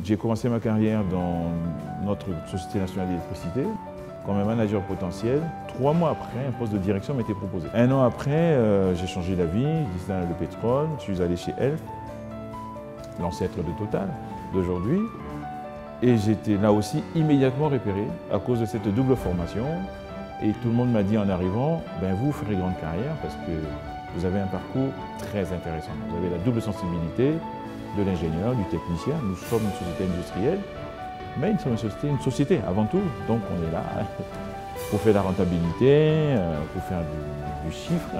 J'ai commencé ma carrière dans notre Société nationale d'électricité comme un manager potentiel. 3 mois après, un poste de direction m'était proposé. 1 an après, j'ai changé d'avis, j'ai dans le pétrole, je suis allé chez Elf, l'ancêtre de Total d'aujourd'hui. Et j'étais là aussi immédiatement repéré à cause de cette double formation. Et tout le monde m'a dit en arrivant, vous ferez grande carrière parce que vous avez un parcours très intéressant. Vous avez la double sensibilité de l'ingénieur, du technicien. Nous sommes une société industrielle, mais nous sommes une société avant tout. Donc on est là pour faire de la rentabilité, pour faire du chiffre.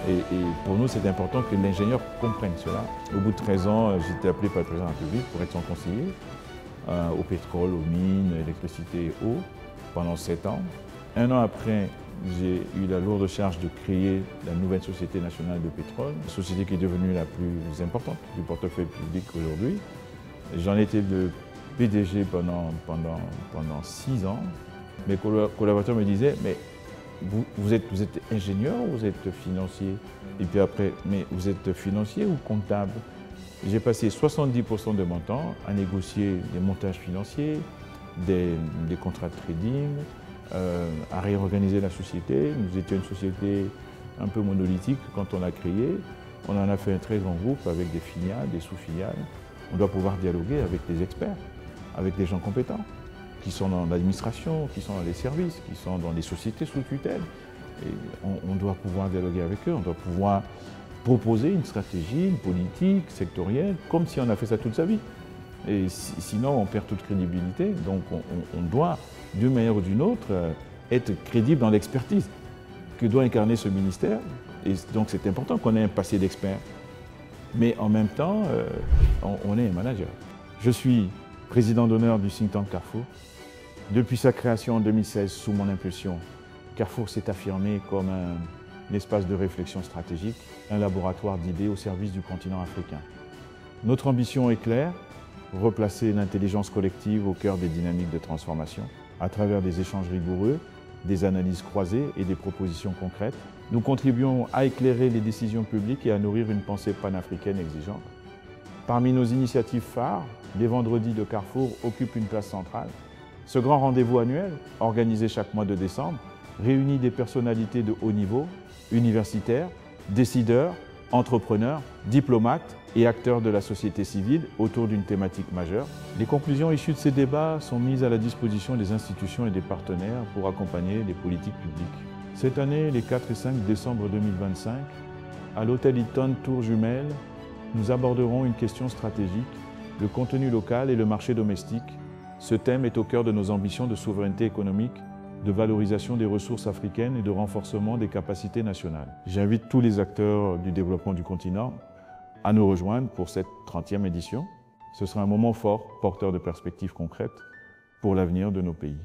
Et pour nous, c'est important que l'ingénieur comprenne cela. Au bout de 13 ans, j'ai été appelé par le président de la République pour être son conseiller au pétrole, aux mines, électricité et eau pendant 7 ans. 1 an après, j'ai eu la lourde charge de créer la nouvelle Société nationale de pétrole, une société qui est devenue la plus importante du portefeuille public aujourd'hui. J'en étais le PDG pendant 6 ans. Mes collaborateurs me disaient, mais vous êtes ingénieur ou vous êtes financier? Et puis après, mais vous êtes financier ou comptable? J'ai passé 70% de mon temps à négocier des montages financiers, des contrats de trading, à réorganiser la société. Nous étions une société un peu monolithique quand on l'a créée. On en a fait un très grand groupe avec des filiales, des sous-filiales. On doit pouvoir dialoguer avec des experts, avec des gens compétents, qui sont dans l'administration, qui sont dans les services, qui sont dans les sociétés sous tutelle. Et on doit pouvoir dialoguer avec eux, on doit pouvoir proposer une stratégie, une politique sectorielle, comme si on a fait ça toute sa vie. Et sinon, on perd toute crédibilité. Donc on doit, d'une manière ou d'une autre, être crédible dans l'expertise que doit incarner ce ministère. Et donc c'est important qu'on ait un passé d'expert. Mais en même temps, on est un manager. Je suis président d'honneur du think tank Carrefour. Depuis sa création en 2016, sous mon impulsion, Carrefour s'est affirmé comme un espace de réflexion stratégique, un laboratoire d'idées au service du continent africain. Notre ambition est claire, replacer l'intelligence collective au cœur des dynamiques de transformation, à travers des échanges rigoureux, des analyses croisées et des propositions concrètes. Nous contribuons à éclairer les décisions publiques et à nourrir une pensée panafricaine exigeante. Parmi nos initiatives phares, les vendredis de Carrefour occupent une place centrale. Ce grand rendez-vous annuel, organisé chaque mois de décembre, réunit des personnalités de haut niveau, universitaires, décideurs, entrepreneurs, diplomates et acteurs de la société civile autour d'une thématique majeure. Les conclusions issues de ces débats sont mises à la disposition des institutions et des partenaires pour accompagner les politiques publiques. Cette année, les 4 et 5 décembre 2025, à l'hôtel Hilton Tours Jumelles, nous aborderons une question stratégique, le contenu local et le marché domestique. Ce thème est au cœur de nos ambitions de souveraineté économique, de valorisation des ressources africaines et de renforcement des capacités nationales. J'invite tous les acteurs du développement du continent à nous rejoindre pour cette 30e édition. Ce sera un moment fort, porteur de perspectives concrètes pour l'avenir de nos pays.